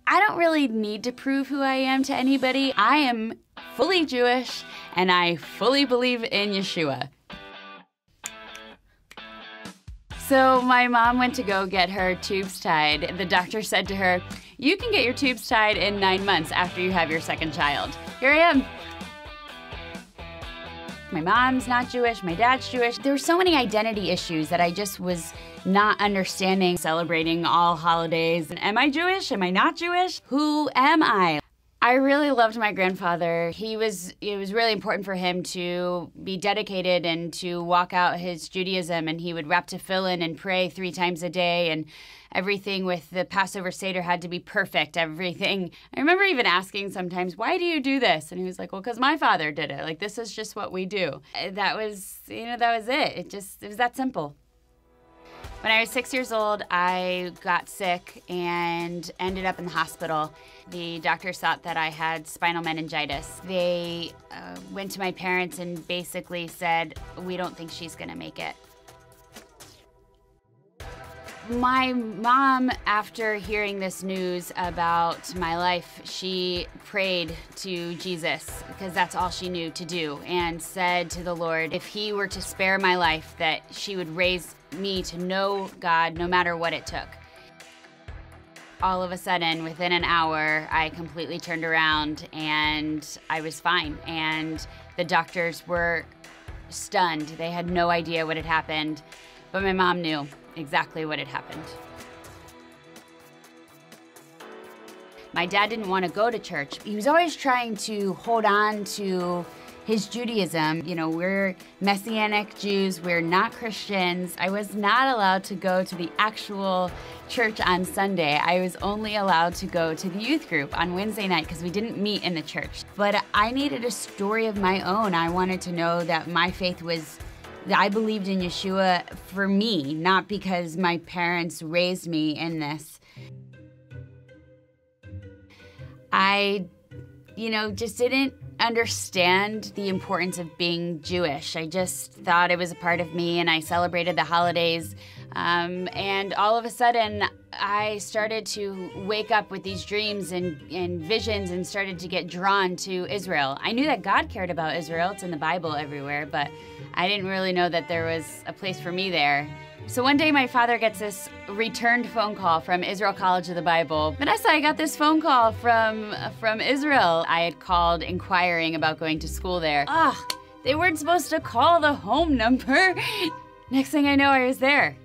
I don't really need to prove who I am to anybody. I am fully Jewish, and I fully believe in Yeshua. So my mom went to go get her tubes tied. The doctor said to her, "You can get your tubes tied in 9 months after you have your second child." Here I am. My mom's not Jewish, my dad's Jewish. There were so many identity issues that I just was not understanding, celebrating all holidays. Am I Jewish? Am I not Jewish? Who am I? I really loved my grandfather. It was really important for him to be dedicated and to walk out his Judaism, and he would wrap tefillin and pray 3 times a day, and everything with the Passover Seder had to be perfect, everything. I remember even asking sometimes, "Why do you do this?" And he was like, "Well, because my father did it. Like, this is just what we do." That was it. It was that simple. When I was 6 years old, I got sick and ended up in the hospital. The doctors thought that I had spinal meningitis. They went to my parents and basically said, "We don't think she's gonna make it." My mom, after hearing this news about my life, she prayed to Jesus, because that's all she knew to do, and said to the Lord, if he were to spare my life, that she would raise me to know God no matter what it took. All of a sudden, within an hour, I completely turned around and I was fine. And the doctors were stunned. They had no idea what had happened, but my mom knew exactly what had happened. My dad didn't want to go to church. He was always trying to hold on to his Judaism. You know, we're Messianic Jews, we're not Christians. I was not allowed to go to the actual church on Sunday. I was only allowed to go to the youth group on Wednesday night because we didn't meet in the church. But I needed a story of my own. I wanted to know that my faith was, that I believed in Yeshua for me, not because my parents raised me in this. I, just didn't understand the importance of being Jewish. I just thought it was a part of me, and I celebrated the holidays. And all of a sudden, I started to wake up with these dreams and visions and started to get drawn to Israel. I knew that God cared about Israel. It's in the Bible everywhere, but I didn't really know that there was a place for me there. So one day my father gets this returned phone call from Israel College of the Bible. "Vanessa, I got this phone call from Israel." I had called inquiring about going to school there. They weren't supposed to call the home number. Next thing I know, I was there.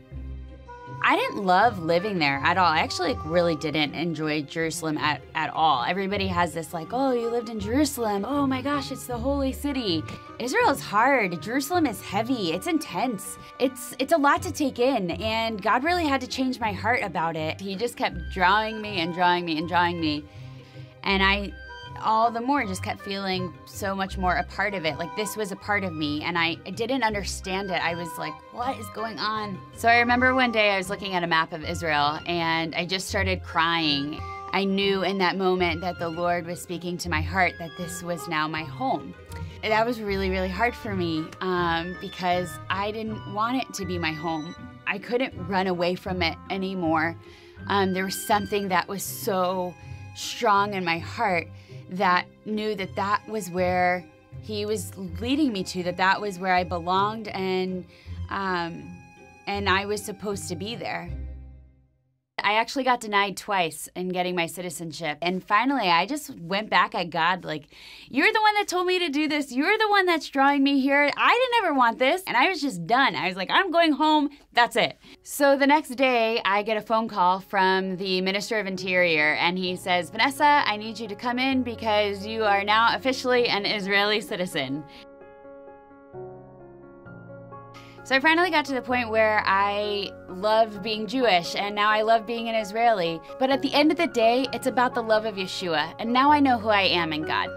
I didn't love living there at all. I actually really didn't enjoy Jerusalem at all. Everybody has this like, "Oh, you lived in Jerusalem. Oh my gosh, it's the holy city." Israel is hard. Jerusalem is heavy. It's intense. It's a lot to take in, and God really had to change my heart about it. He just kept drawing me and drawing me and drawing me. And I all the more just kept feeling so much more a part of it. Like this was a part of me, and I didn't understand it. I was like, what is going on? So I remember one day I was looking at a map of Israel, and I just started crying. I knew in that moment that the Lord was speaking to my heart that this was now my home. That was really, really hard for me because I didn't want it to be my home. I couldn't run away from it anymore. There was something that was so strong in my heart that knew that that was where he was leading me to, that was where I belonged, and I was supposed to be there. I actually got denied twice in getting my citizenship. And finally, I just went back at God like, "You're the one that told me to do this. You're the one that's drawing me here. I didn't ever want this." And I was just done. I was like, "I'm going home. That's it." So the next day, I get a phone call from the Minister of Interior, and he says, "Vanessa, I need you to come in because you are now officially an Israeli citizen." So I finally got to the point where I loved being Jewish, and now I love being an Israeli. But at the end of the day, it's about the love of Yeshua, and now I know who I am in God.